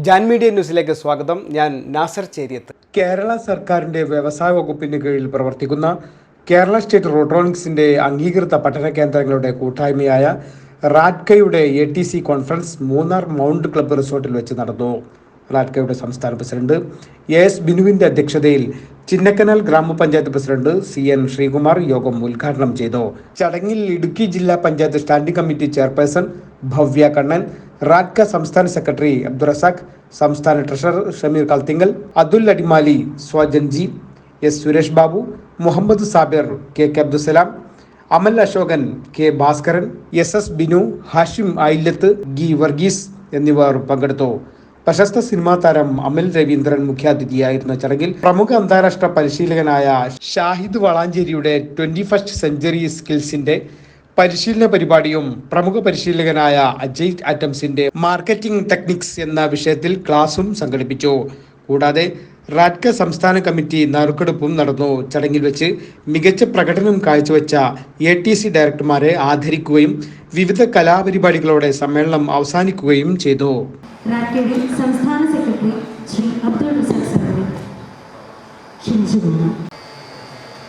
Jan media ന്യൂസിലേക്ക് സ്വാഗതം. ഞാൻ നാസർ ചേരിയത്ത്. കേരള സർക്കാരിൻ്റെ വ്യവസായ വകുപ്പിന് കീഴിൽ പ്രവർത്തിക്കുന്ന കേരള സ്റ്റേറ്റ് റോട്രോണിക്സിൻ്റെ അംഗീകൃത പഠന കേന്ദ്രങ്ങളുടെ കൂട്ടായ്മയായ റാറ്റ്കയുടെ ATC conference Munnar mount club റിസോർട്ടിൽ വെച്ച് നടന്നു. റാറ്റ്കയുടെ സംസ്ഥാന പ്രസിഡന്റ് AS ബിനുവിൻ്റെ അധ്യക്ഷതയിൽ ചിന്നക്കനാൽ ഗ്രാമപഞ്ചായത്ത് പ്രസിഡന്റ് CN ശ്രീകുമാർ യോഗം ഉദ്ഘാടനം ചെയ്തു. ചടങ്ങിൽ ഇടുക്കി ജില്ലാ panchayat standing committee chairperson Bhavya Kannan, റാറ്റ്ക സംസ്ഥാന സെക്രട്ടറി അബ്ദുറസാഖ്, സംസ്ഥാന ട്രഷറർ ഷമീർ കൽത്തിങ്കൽ, അതുൽ അടിമാലി, സ്വജൻജി, S Suresh Babu, Muhammad Sabir, K Abdussalam, Amal Ashokan, K Bhaskaran, SS Binu, Hashim Ailath, ഗി വർഗീസ് എന്നിവർ പങ്കെടുത്തു. പ്രശസ്ത സിനിമാ താരം അമൽ രവീന്ദ്രൻ മുഖ്യാതിഥിയായിരുന്ന ചടങ്ങിൽ പ്രമുഖ അന്താരാഷ്ട്ര പരിശീലകനായ ഷാഹിദ് വളാഞ്ചേരിയുടെ 21st സെഞ്ച്വറി സ്കിൽസിന്റെ പരിശീലന പരിപാടിയും പ്രമുഖ പരിശീലകനായ അജയ് ആറ്റംസിന്റെ മാർക്കറ്റിംഗ് ടെക്നിക്സ് എന്ന വിഷയത്തിൽ ക്ലാസും സംഘടിപ്പിച്ചു. കൂടാതെ റാറ്റ്ക സംസ്ഥാന കമ്മിറ്റി നറുക്കെടുപ്പും നടന്നു. ചടങ്ങിൽ വെച്ച് മികച്ച പ്രകടനം കാഴ്ചവെച്ച ATC ഡയറക്ടർമാരെ ആദരിക്കുകയും വിവിധ കലാപരിപാടികളോടെ സമ്മേളനം അവസാനിക്കുകയും ചെയ്തു. സംസ്ഥാന സെക്രട്ടറി ശ്രീ അബ്ദുൾ റസാഖ് സാഹിബ് ക്ഷണിച്ചുകൊള്ളുന്നു.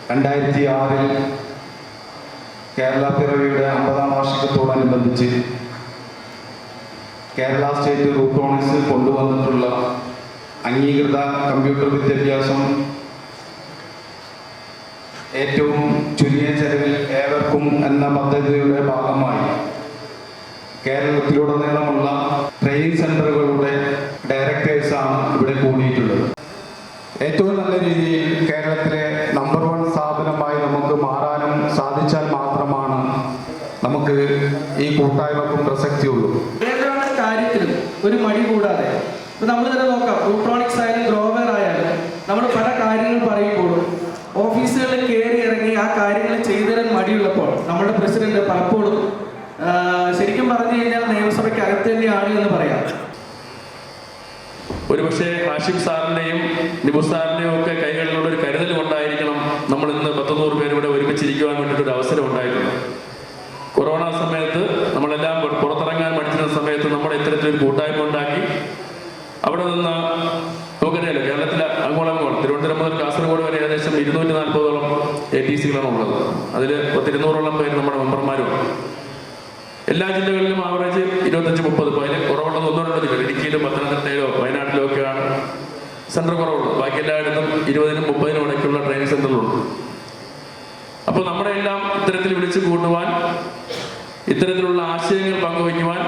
2006 കേരള പിറവിയുടെ 50ാം വാർഷികത്തോടനുബന്ധിച്ച് കേരള സ്റ്റേറ്റ് റൂട്രോണിക്സ് കൊണ്ടുവന്നിട്ടുള്ള അംഗീകൃത കമ്പ്യൂട്ടർ വിദ്യാഭ്യാസം ഏറ്റവും ചുരുങ്ങിയ ചെലവിൽ ഏവർക്കും എന്ന പദ്ധതിയുടെ ഭാഗമായി കേരളത്തിലുടനീളമുള്ള ട്രെയിനിങ് സെൻ്ററുകളുടെ ഡയറക്ടേഴ്സാണ് ഇവിടെ കൂടിയിട്ടുള്ളത്. ഏറ്റവും നല്ല രീതിയിൽ കേരളത്തിലെ നമ്പർ 1 സ്ഥാപനമായി നമുക്ക് മാറാനും സാധിച്ചാൽ മാത്രമാണ് നമുക്ക് ഈ കൂട്ടായ്മക്കും പ്രസക്തിയുള്ളൂ. ഏതൊരു കാര്യത്തിലും ഒരു മടി കൂടാതെ ഇപ്പം നമ്മൾ തന്നെ നോക്കാം, റൂട്രോണിക്സ് ആയാലും ഗ്രോവർ ആയാലും നമ്മൾ പല കാര്യങ്ങൾ പറയുമ്പോഴും ഓഫീസുകളിൽ കയറി ഇറങ്ങി ആ കാര്യങ്ങൾ ചെയ്തു തരാൻ മടിയുള്ളപ്പോൾ നമ്മുടെ പ്രസിഡന്റ് പലപ്പോഴും ശരിക്കും പറഞ്ഞു കഴിഞ്ഞാൽ നിയമസഭയ്ക്ക് അകത്ത് തന്നെയാണ് എന്ന് പറയാം. ഒരുപക്ഷെ ഹാഷിം സാറിൻ്റെയും നിബു സാറിൻ്റെയും ഒക്കെ കൈകളിലുള്ള ഒരു കരുതൽ കൊണ്ടായിരിക്കണം നമ്മൾ ഇന്ന് 100 പേര് ഇവിടെ ഒരുമിച്ചിരിക്കുവാൻ വേണ്ടിയിട്ടൊരു അവസരം ഉണ്ടായിട്ടുണ്ട്. കൊറോണ സമയത്ത് നമ്മളെല്ലാം പുറത്തിറങ്ങാൻ പഠിച്ചിരുന്ന സമയത്ത് നമ്മൾ ഇത്തരത്തിലൊരു കൂട്ടായ്മ ഉണ്ടാക്കി അവിടെ നിന്ന് നമുക്കറിയാലോ, കേരളത്തിലെ അങ്ങോളം തിരുവനന്തപുരം മുതൽ കാസർഗോഡ് വരെ ഏകദേശം 240ഓളം ATCകളാണ് ഉള്ളത്. അതിൽ 200ഓളം പേര് നമ്മുടെ മെമ്പർമാരും. എല്ലാ ജില്ലകളിലും ആവറേജ് 25-30. ഇപ്പോൾ അതിൽ കുറവുള്ളത് 1-2 ജില്ലകൾ, ഇടുക്കിയിലും പത്തനംതിട്ടയിലോ വയനാട്ടിലോ ഒക്കെയാണ് സെൻറ്റർ കുറവുള്ളത്. ബാക്കി എല്ലായിടത്തും 20-നും 30-നും ഇടയ്ക്കുള്ള ട്രെയിനിങ് സെൻ്ററുകളുണ്ട്. അപ്പോൾ നമ്മുടെ എല്ലാം ഇത്തരത്തിൽ വിളിച്ചു കൂട്ടുവാൻ, ഇത്തരത്തിലുള്ള ആശയങ്ങൾ പങ്കുവയ്ക്കുവാൻ,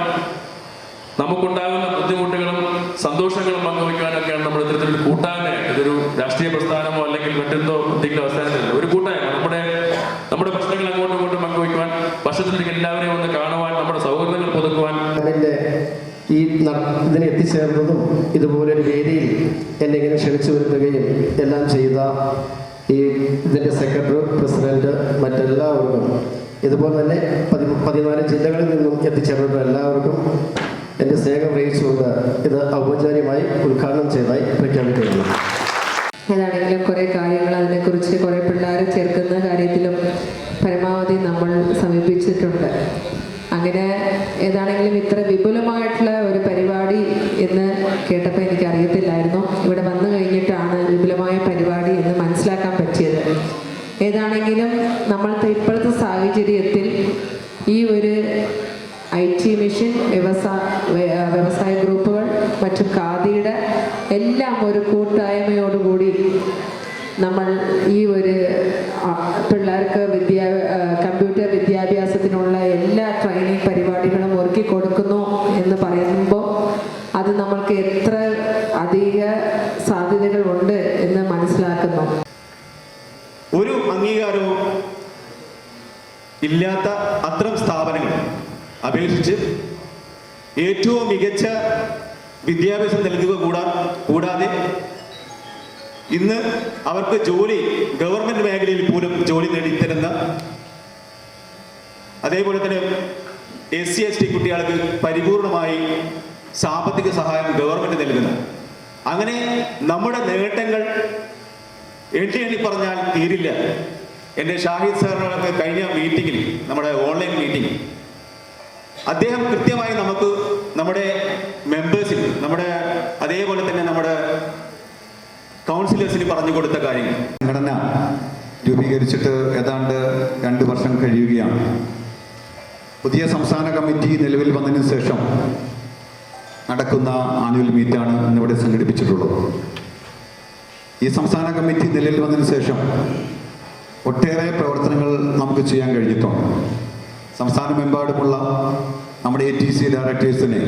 നമുക്കുണ്ടാകുന്ന ബുദ്ധിമുട്ടുകളും സന്തോഷങ്ങളും പങ്കുവയ്ക്കുവാനൊക്കെയാണ് നമ്മൾ ഇത്തരത്തിലൊരു കൂട്ടായ്മ. ഇതൊരു രാഷ്ട്രീയ പ്രസ്ഥാനമോ അല്ലെങ്കിൽ മറ്റെന്തോ എന്തെങ്കിലും അവസാനത്തില്ല, ഒരു കൂട്ടായ്മ. നമ്മുടെ പ്രശ്നങ്ങൾ അങ്ങോട്ടും ഇങ്ങോട്ടും പങ്കുവയ്ക്കുവാൻ, വർഷത്തിലേക്ക് എല്ലാവരെയും ഒന്ന് കാണുവാൻ, നമ്മുടെ സൗഹൃദങ്ങൾ പുതുക്കുവാൻ. ഇതിന് എത്തിച്ചേർന്നതും ഇതുപോലൊരു വേദിയിൽ എന്നെ ഇങ്ങനെ ക്ഷണിച്ചു വരുത്തുകയും എല്ലാം ചെയ്ത ഇതിൻ്റെ സെക്രട്ടറി, പ്രസിഡന്റ്, മറ്റെല്ലാവർക്കും, ഇതുപോലെ തന്നെ 14 ജില്ലകളിൽ നിന്നും എത്തിച്ചേർന്ന എല്ലാവർക്കും എൻ്റെ സ്നേഹം അറിയിച്ചുകൊണ്ട് ഇത് ഔപചാരികമായി ഉദ്ഘാടനം ചെയ്തതായി പ്രഖ്യാപിക്കുന്നു. ഏതാണെങ്കിലും കുറേ കാര്യങ്ങൾ അതിനെക്കുറിച്ച് കുറേ പിള്ളേരെ ചേർക്കുന്ന കാര്യത്തിലും പരമാവധി നമ്മൾ സമീപിച്ചിട്ടുണ്ട്. അങ്ങനെ ഏതാണെങ്കിലും ഇത്ര വിപുലമായിട്ടുള്ള ഒരു പരിപാടി എന്ന് കേട്ടപ്പോൾ എനിക്കറിയത്തില്ലായിരുന്നു. ഇവിടെ വന്നു കഴിഞ്ഞിട്ടാണ് വിപുലമായ പരിപാടി എന്ന് മനസ്സിലാക്കാൻ പറ്റിയത്. ഏതാണെങ്കിലും നമ്മൾക്ക് ഇപ്പോഴത്തെ സാഹചര്യത്തിൽ ഈ ഒരു IT മിഷൻ, വ്യവസായ ഗ്രൂപ്പുകൾ, മറ്റു ഖാദിയുടെ എല്ലാം ഒരു കൂട്ടായ്മയോടുകൂടി നമ്മൾ ഈ ഒരു പിള്ളേർക്ക് കമ്പ്യൂട്ടർ വിദ്യാഭ്യാസത്തിനുള്ള എല്ലാ ട്രെയിനിങ് പരിപാടികളും ഒരുക്കി കൊടുക്കുന്നു എന്ന് പറയുമ്പോൾ അത് നമ്മൾക്ക് എത്ര അധിക സാധ്യതകൾ ഉണ്ട് എന്ന് മനസ്സിലാക്കുന്നു. ഒരു അംഗീകാരവും ഇല്ലാത്ത അത്തരം സ്ഥാപനങ്ങൾ അപേക്ഷിച്ച് ഏറ്റവും മികച്ച വിദ്യാഭ്യാസം നൽകുക കൂടാതെ ഇന്ന് അവർക്ക് ജോലി, ഗവൺമെൻറ് മേഖലയിൽ പോലും ജോലി നേടിത്തരുന്ന, അതേപോലെ തന്നെ SC ST കുട്ടികൾക്ക് പരിപൂർണമായി സാമ്പത്തിക സഹായം ഗവൺമെൻറ് നൽകുന്ന, അങ്ങനെ നമ്മുടെ നേട്ടങ്ങൾ എണ്ണി പറഞ്ഞാൽ തീരില്ല. എൻ്റെ ഷാഹിദ് സാറിനൊക്കെ കഴിഞ്ഞ മീറ്റിങ്ങിൽ, നമ്മുടെ ഓൺലൈൻ മീറ്റിംഗ്, അദ്ദേഹം കൃത്യമായി നമുക്ക് നമ്മുടെ മെമ്പേഴ്സിന്, നമ്മുടെ അതേപോലെ തന്നെ നമ്മുടെ കൗൺസിലേഴ്സിന് പറഞ്ഞു കൊടുത്ത കാര്യങ്ങൾ. സംഘടന രൂപീകരിച്ചിട്ട് ഏതാണ്ട് 2 വർഷം കഴിയുകയാണ്. പുതിയ സംസ്ഥാന കമ്മിറ്റി നിലവിൽ വന്നതിന് ശേഷം നടക്കുന്ന ആനുവൽ മീറ്റാണ് ഇന്നിവിടെ സംഘടിപ്പിച്ചിട്ടുള്ളത്. ഈ സംസ്ഥാന കമ്മിറ്റി നിലവിൽ വന്നതിന് ശേഷം ഒട്ടേറെ പ്രവർത്തനങ്ങൾ നമുക്ക് ചെയ്യാൻ കഴിഞ്ഞിട്ടുണ്ട്. സംസ്ഥാനമെമ്പാടുമുള്ള നമ്മുടെ ATC ഡയറക്ടേഴ്സിനെ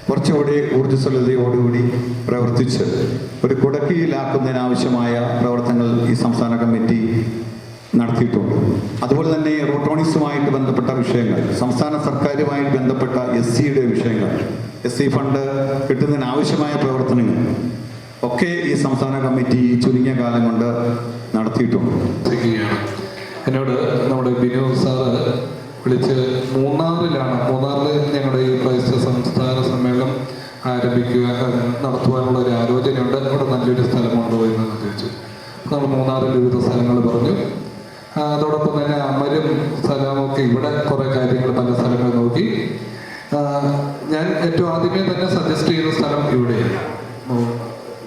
കുറച്ചുകൂടി ഊർജ്ജസ്വലതയോടുകൂടി പ്രവർത്തിച്ച് ഒരു കുടക്കീഴിലാക്കുന്നതിനാവശ്യമായ പ്രവർത്തനങ്ങൾ ഈ സംസ്ഥാന കമ്മിറ്റി നടത്തിയിട്ടുണ്ട്. അതുപോലെ തന്നെ റോട്ടോണിക്സുമായിട്ട് ബന്ധപ്പെട്ട വിഷയങ്ങൾ, സംസ്ഥാന സർക്കാരുമായിട്ട് ബന്ധപ്പെട്ട SCയുടെ വിഷയങ്ങൾ, SC ഫണ്ട് കിട്ടുന്നതിനാവശ്യമായ പ്രവർത്തനങ്ങൾ ഒക്കെ ഈ സംസ്ഥാന കമ്മിറ്റി ചുരുങ്ങിയ കാലം കൊണ്ട് നടത്തിയിട്ടുണ്ട്. എന്നോട് നമ്മുടെ ബിനു സാറ് വിളിച്ച് മൂന്നാറിൽ ഞങ്ങളുടെ ഈ ക്രൈസ്തവ സംസ്ഥാന സമ്മേളനം നടത്തുവാനുള്ള ഒരു ആലോചനയുണ്ട്, അവിടെ നല്ലൊരു സ്ഥലമുണ്ടോ എന്ന് ചോദിച്ചു. നമ്മൾ മൂന്നാറിൽ വിവിധ സ്ഥലങ്ങൾ പറഞ്ഞു. അതോടൊപ്പം തന്നെ അമരും സ്ഥലമൊക്കെ ഇവിടെ കുറേ കാര്യങ്ങൾ പല സ്ഥലങ്ങൾ നോക്കി. ഞാൻ ഏറ്റവും ആദ്യമേ തന്നെ സജസ്റ്റ് ചെയ്ത സ്ഥലം ഇവിടെയാണ്,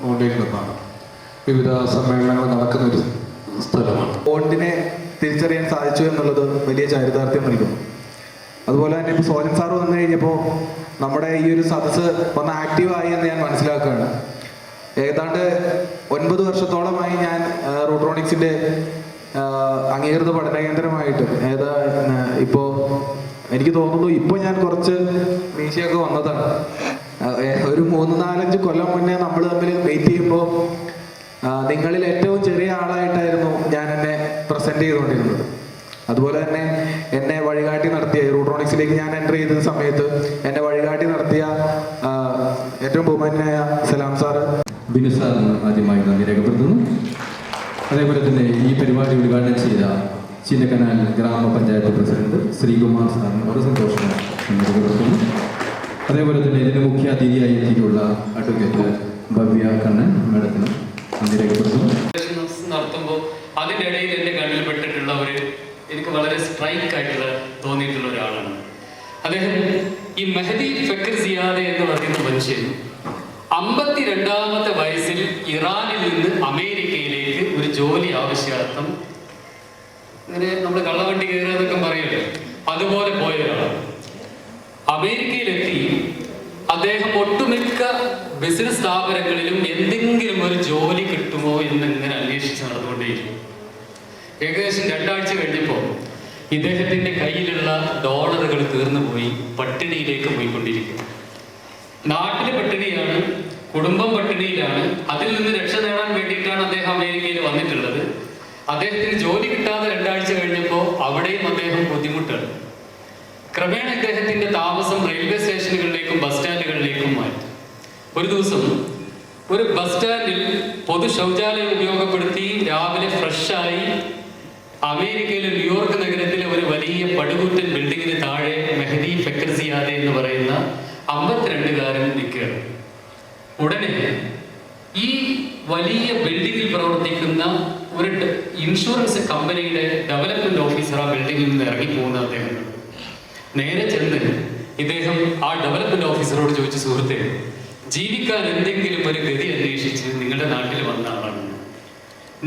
മോണ്ടേക്കുന്നാണ്. വിവിധ സമ്മേളനങ്ങൾ നടക്കുന്ന ഒരു സ്ഥലമാണ്. ബോണ്ടിനെ തിരിച്ചറിയാൻ സാധിച്ചു എന്നുള്ളത് വലിയ ചരിതാർത്ഥ്യം നൽകുന്നു. അതുപോലെ തന്നെ ഇപ്പോൾ സോജൻ സാറ് വന്നു കഴിഞ്ഞപ്പോൾ നമ്മുടെ ഈ ഒരു സദസ്സ് ഒന്ന് ആക്റ്റീവായി എന്ന് ഞാൻ മനസ്സിലാക്കുകയാണ്. ഏതാണ്ട് 9 വർഷത്തോളമായി ഞാൻ റൂട്രോണിക്സിൻ്റെ അംഗീകൃത പഠന കേന്ദ്രമായിട്ട് ഇപ്പോൾ എനിക്ക് തോന്നുന്നു ഇപ്പോൾ ഞാൻ കുറച്ച് മീശയൊക്കെ വന്നതാണ്. ഒരു 3-4 കൊല്ലം മുന്നേ നമ്മൾ തമ്മിൽ വെയിറ്റ് ചെയ്യുമ്പോൾ നിങ്ങളിൽ ഏറ്റവും ചെറിയ ആളായിട്ടായിരുന്നു ഞാൻ എന്നെ പ്രസന്റ് ചെയ്തുകൊണ്ടിരുന്നത്. അതുപോലെ തന്നെ എന്നെ വഴികാട്ടി നടത്തിയ റൂട്രോണിക്സിലേക്ക് ഞാൻ എൻ്റർ ചെയ്ത സമയത്ത് എന്നെ വഴികാട്ടി നടത്തിയ ഏറ്റവും ബഹുമാന്യനായ സലാം സാറ്, ബിനു സാറിന് ആദ്യമായി നന്ദി രേഖപ്പെടുത്തുന്നു. അതേപോലെ തന്നെ ഈ പരിപാടി ഉദ്ഘാടനം ചെയ്ത ചിന്നക്കനാൽ ഗ്രാമപഞ്ചായത്ത് പ്രസിഡന്റ് ശ്രീകുമാർ സാറിന് വളരെ സന്തോഷം നന്ദി രേഖപ്പെടുത്തുന്നു. അതേപോലെ തന്നെ ഇതിന് മുഖ്യ അതിഥിയായി എത്തിയിട്ടുള്ള അഡ്വക്കേറ്റ് ഭവ്യ കണ്ണൻ മാഡത്തിന് നന്ദി രേഖപ്പെടുത്തുന്നു. നടത്തുമ്പോൾ അതിൻ്റെ ഇടയിൽ എൻ്റെ കണ്ണിൽ പെട്ടിട്ടുള്ള എനിക്ക് വളരെ സ്ട്രൈക്ക് ആയിട്ടുള്ള തോന്നിയിട്ടുള്ള ഒരാളാണ് അദ്ദേഹം. ഈ മെഹദി ഫക്ർ സിയാദ് എന്ന് പറയുന്ന മനുഷ്യൻ 52-ാമത്തെ വയസ്സിൽ ഇറാനിൽ നിന്ന് അമേരിക്കയിലേക്ക് ഒരു ജോലി ആവശ്യാർത്ഥം ഇങ്ങനെ നമ്മൾ കള്ളവണ്ടി കയറുക എന്നൊക്കെ പറയുമല്ലോ, അതുപോലെ പോയ ഒരാളാണ്. അമേരിക്കയിലെത്തി അദ്ദേഹം ഒട്ടുമിക്ക ബിസിനസ് സ്ഥാപനങ്ങളിലും എന്തെങ്കിലും ഒരു ജോലി കിട്ടുമോ എന്നിങ്ങനെ അന്വേഷിച്ച് നടന്നുകൊണ്ടേയിരിക്കും. ഏകദേശം 2 ആഴ്ച കഴിഞ്ഞപ്പോൾ ഇദ്ദേഹത്തിൻ്റെ കയ്യിലുള്ള ഡോളറുകൾ തീർന്നു പോയി, പട്ടിണിയിലേക്ക് പോയിക്കൊണ്ടിരിക്കും. നാട്ടിലെ പട്ടിണിയാണ്, കുടുംബം പട്ടിണിയിലാണ്. അതിൽ നിന്ന് രക്ഷ നേടാൻ വേണ്ടിയിട്ടാണ് അദ്ദേഹം അമേരിക്കയിൽ വന്നിട്ടുള്ളത്. അദ്ദേഹത്തിന് ജോലി കിട്ടാതെ 2 ആഴ്ച കഴിഞ്ഞപ്പോൾ അവിടെയും അദ്ദേഹം ബുദ്ധിമുട്ടാണ്. ക്രമേണ ഇദ്ദേഹത്തിന്റെ താമസം റെയിൽവേ സ്റ്റേഷനുകളിലേക്കും ബസ് സ്റ്റാൻഡുകളിലേക്കും മാറ്റി. ഒരു ദിവസം ഒരു ബസ് സ്റ്റാൻഡിൽ പൊതു ശൗചാലയം ഉപയോഗപ്പെടുത്തി രാവിലെ ഫ്രഷായി അമേരിക്കയിലെ ന്യൂയോർക്ക് നഗരത്തിലെ ഒരു വലിയ പടുകൂറ്റൻ ബിൽഡിങ്ങിന് താഴെ മെഹദി ഫക്ർ സിയാദ് എന്ന് പറയുന്ന 52-കാരൻ നിൽക്കുകയാണ്. ഉടനെ ഈ വലിയ ബിൽഡിങ്ങിൽ പ്രവർത്തിക്കുന്ന ഒരു ഇൻഷുറൻസ് കമ്പനിയുടെ ഡെവലപ്മെന്റ് ഓഫീസർ ആ ബിൽഡിങ്ങിൽ നിന്ന് ഇറങ്ങിപ്പോകുന്ന അദ്ദേഹം നേരെ ചെന്ന് ഇദ്ദേഹം ആ ഡെവലപ്മെന്റ് ഓഫീസറോട് ചോദിച്ചു, സുഹൃത്തെ, ജീവിക്കാൻ എന്തെങ്കിലും ഒരു ഗതി അന്വേഷിച്ച് നിങ്ങളുടെ നാട്ടിൽ വന്ന ആളാണ്.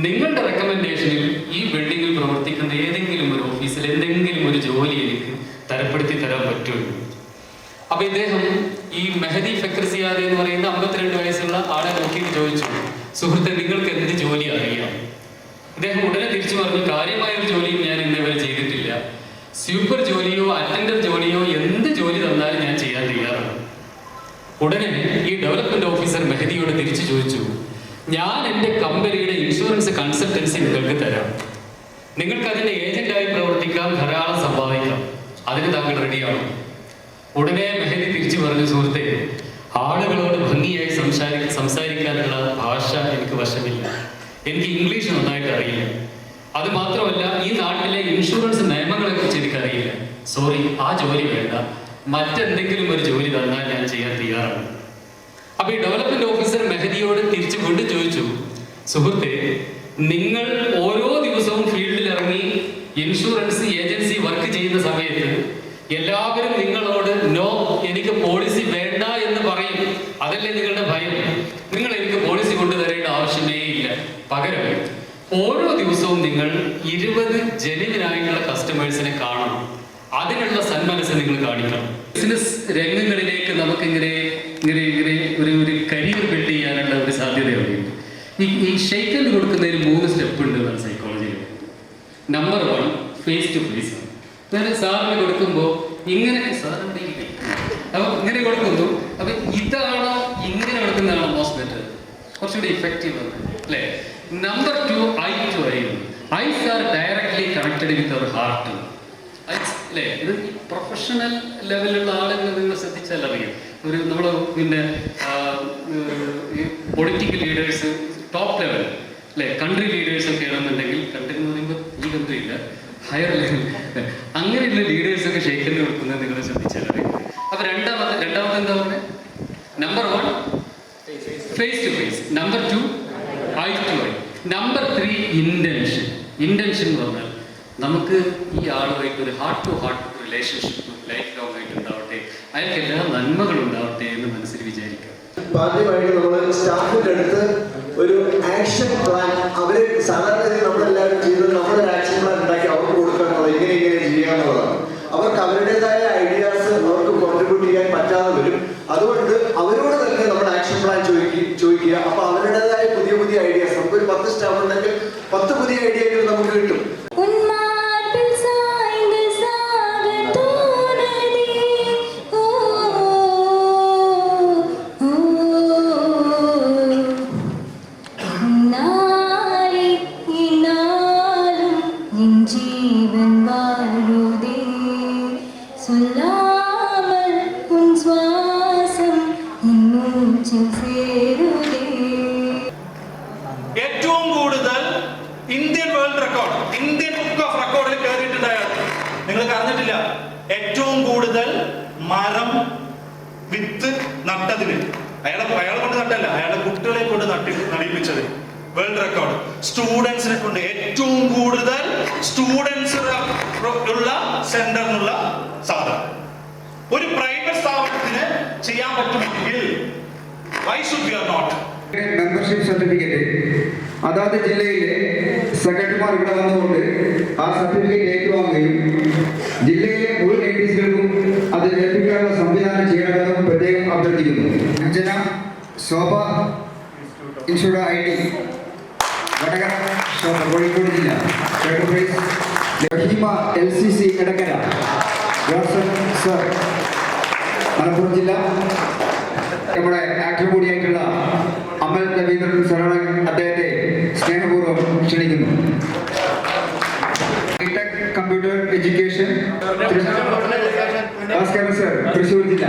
നിങ്ങളുടെ റെക്കമെൻഡേഷനിൽ ഈ ബിൽഡിങ്ങിൽ പ്രവർത്തിക്കുന്ന ഏതെങ്കിലും ഒരു ഓഫീസിൽ എന്തെങ്കിലും ഒരു ജോലി എനിക്ക് തരപ്പെടുത്തി തരാൻ പറ്റുമോ? അപ്പൊ ഇദ്ദേഹം ഈ മെഹദി ഫക്ർ സിയാദ് എന്ന് പറയുന്ന 52 വയസ്സുള്ള ആളെ നോക്കിയിട്ട് ചോദിച്ചു, സുഹൃത്തെ, നിങ്ങൾക്ക് എന്ത് ജോലി അറിയാം? ഇദ്ദേഹം ഉടനെ തിരിച്ചു പറഞ്ഞു, കാര്യമായ ഒരു ജോലിയും ഞാൻ ഇന്നേവരെ ചെയ്തിട്ടില്ല. സ്യൂപ്പർ ജോലിയോ അറ്റൻഡർ ജോലിയോ എന്ത് ജോലി തന്നാലും ഞാൻ ചെയ്യാൻ തയ്യാറാണ്. ഉടനെ ഈ ഡെവലപ്മെന്റ് ഓഫീസർ മെഹദിയോട് തിരിച്ചു ചോദിച്ചു, ഞാൻ എൻ്റെ കമ്പനിയുടെ ഇൻഷുറൻസ് കൺസൾട്ടൻസി നിങ്ങൾക്ക് തരാം. നിങ്ങൾക്ക് അതിൻ്റെ ഏജന്റായി പ്രവർത്തിക്കാൻ ധാരാളം സമ്പാദിക്കാം. അതിന് താങ്കൾ റെഡിയാണോ? ഉടനെ മെഹദി തിരിച്ചു പറഞ്ഞു, സുഹൃത്തെ, ആളുകളോട് ഭംഗിയായി സംസാരിക്കാനുള്ള ഭാഷ എനിക്ക് വശമില്ല. എനിക്ക് ഇംഗ്ലീഷ് നന്നായിട്ട് അറിയില്ല. അത് മാത്രമല്ല, ഈ നാട്ടിലെ ഇൻഷുറൻസ് നിയമങ്ങളെ കുറിച്ച് എനിക്കറിയില്ല. സോറി, ആ ജോലി വേണ്ട. മറ്റെന്തെങ്കിലും ഒരു ജോലി തന്നാൽ ഞാൻ ചെയ്യാൻ തയ്യാറാണ്. അപ്പൊ ഈ ഡെവലപ്മെന്റ് ഓഫീസർ മെഹദിയോട് തിരിച്ചു വീണ്ടും ചോദിച്ചു, സുഹൃത്തെ, നിങ്ങൾ ഓരോ ദിവസവും ഫീൽഡിൽ ഇറങ്ങി ഇൻഷുറൻസ് ഏജൻസി വർക്ക് ചെയ്യുന്ന സമയത്ത് എല്ലാവരും നിങ്ങളോട് നോ, എനിക്ക് പോളിസി വേണ്ട എന്ന് പറയും. അത് അതല്ലേ നിങ്ങളുടെ ഭയം. നിങ്ങൾ എനിക്ക് പോളിസി കൊണ്ടുതരേണ്ട ആവശ്യമേ ഇല്ല. പകരം ഓരോ ദിവസവും നിങ്ങൾ 20 ജെനുവിനായിട്ടുള്ള കസ്റ്റമേഴ്സിനെ കാണണം. അതിനുള്ള സന്മനസ് നിങ്ങൾ കാണിക്കണം. ബിസിനസ് രംഗങ്ങളിലേക്ക് നമുക്ക് ഇങ്ങനെ ഒരു കരിയർ ബിൽഡ് ചെയ്യാനുള്ള ഒരു സാധ്യതയുണ്ട്. ഈ ഷെയ്ക്ക് ഹാൻഡ് കൊടുക്കുന്നതിന് 3 സ്റ്റെപ്പ് ഉണ്ട് എന്നാണ് സൈക്കോളജിയിൽ. Number 1 face to face. ഞാൻ സാറിന് കൊടുക്കുമ്പോൾ ഇങ്ങനെ അപ്പോൾ ഇങ്ങനെ കൊടുക്കുന്നു. അപ്പം ഇതാണോ ഇങ്ങനെ കൊടുക്കുന്നതാണോ മോസ്റ്റ് ബെറ്റർ, കുറച്ചുകൂടി ഇഫക്റ്റീവ് ആണ് അല്ലേ? Number 2 eye to eye. Eyes are directly connected with our heart അല്ലേ? ഇത് പ്രൊഫഷണൽ ലെവലിലുള്ള ആളുകൾ നിങ്ങൾ ശ്രദ്ധിച്ചാൽ അറിയാം. നമ്മൾ പിന്നെ പൊളിറ്റിക്കൽ ലീഡേഴ്സ് ടോപ്പ് ലെവൽ അല്ലേ, കൺട്രി ലീഡേഴ്സ് ഒക്കെ ആണെന്നുണ്ടെങ്കിൽ, കൺട്രി എന്ന് പറയുമ്പോൾ ഈ കൺട്രി ഇല്ല, ഹയർ ലെവൽ അങ്ങനെയുള്ള ലീഡേഴ്സൊക്കെ ഷെയ്ക്ക് ഹാൻഡ് കൊടുക്കുന്നത് നിങ്ങൾ ശ്രദ്ധിച്ചാൽ അറിയാം. അപ്പോൾ രണ്ടാമത് എന്താ പറഞ്ഞത്? Number 1 face to face. Number 2 eye to eye. Number 3 intention. Intention എന്ന് പറഞ്ഞാൽ നമുക്ക് ഈ ആളുമായിട്ട് ഒരു heart to heart relationship life long ആയിട്ട് ഉണ്ടാവട്ടെ, അയാൾക്ക് എല്ലാ നന്മകളും ഉണ്ടാവട്ടെ എന്ന് മനസ്സിൽ വിചാരിക്കുക. ആദ്യമായിട്ട് നമ്മൾ സ്റ്റാഫിൻ്റെ അടുത്ത് ഒരു ആക്ഷൻ പ്ലാൻ, അവർ സാധാരണ നമ്മളെല്ലാവരും ചെയ്തത് നമ്മളൊരു ആക്ഷൻ പ്ലാൻ ഉണ്ടാക്കി അവർക്ക് കൊടുക്കാനുള്ളത് ഇങ്ങനെ ചെയ്യാന്നുള്ളതാണ്. അവർക്ക് അവരുടേതായ ഐഡിയാസ് അവർക്ക് കോൺട്രിബ്യൂട്ട് ചെയ്യാൻ പറ്റാതെ വരും. അതുകൊണ്ട് അവരോട് തന്നെ നമ്മൾ ആക്ഷൻ പ്ലാൻ ചോദിക്കുക. അപ്പൊ അവരുടേതായ പുതിയ ഐഡിയാസ്, നമുക്കൊരു 10 സ്റ്റാഫ് ഉണ്ടെങ്കിൽ 10 പുതിയ ഐഡിയകൾ നമുക്ക് കിട്ടും. ഏറ്റവും കൂടുതൽ Indian world record, Indian book of റെക്കോർഡിൽ കയറിയിട്ടുണ്ടായിരുന്നു. നിങ്ങൾക്ക് അറിഞ്ഞിട്ടില്ല, ഏറ്റവും കൂടുതൽ മരം വിത്ത് നട്ടതിന് അയാളെ കൊണ്ട് നട്ടല്ല, അയാളെ കുട്ടികളെ കൊണ്ട് നടിപ്പിച്ചത് വേൾഡ് റെക്കോർഡ്. സ്റ്റുഡൻസിനെ കൊണ്ട് ഏറ്റവും കൂടുതൽ സ്റ്റുഡൻസ് ഉള്ള സെന്റർ എന്നുള്ള സാധനം ഒരു പ്രൈവറ്റ് സ്ഥാപനത്തിന് ചെയ്യാൻ പറ്റുമെങ്കിൽ why should we not? Membership certificate അതാത് ജില്ലയിലെ സെക്രട്ടറിമാർ ഇവിടെ വന്നുകൊണ്ട് ആ സർട്ടിഫിക്കറ്റ് ഏറ്റുവാങ്ങുകയും ജില്ലയിലെ മുഴുവൻ ATCകൾക്കും അത് ലഭിക്കാനുള്ള സംവിധാനം ചെയ്യണമെന്നും പ്രത്യേകം അഭ്യർത്ഥിക്കുന്നു. അഞ്ജന ശോഭ ഇൻഷുറ ID വടകര ശോഭ കോഴിക്കോട് ജില്ല. Raheema LCC Edakkara Joseph sir Malappuram ജില്ല. നമ്മുടെ ആക്ടർ കൂടിയായിട്ടുള്ള അമൽ രവീന്ദ്രൻ സാറാണ്, അദ്ദേഹത്തെ സ്നേഹപൂർവ്വം ക്ഷണിക്കുന്നു. Tech computer education Bhaskaran sir Thrissur ജില്ല.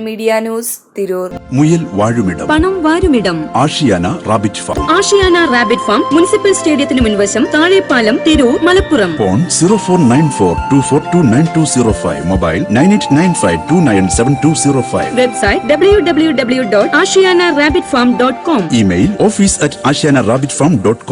Media news Tirur. മുയൽ വാഴുമിടം, പണം വാരുമിടം, Ashiyana rabbit farm. Ashiyana rabbit farm municipal സ്റ്റേഡിയത്തിന് മുൻവശം, Thazhepalam, Tirur, Malappuram. Phone 049424290205. Mobile 9895297205. Website www.ashiyanarabbitfarm.com. Email office@ashiyanarabbitfarm.com.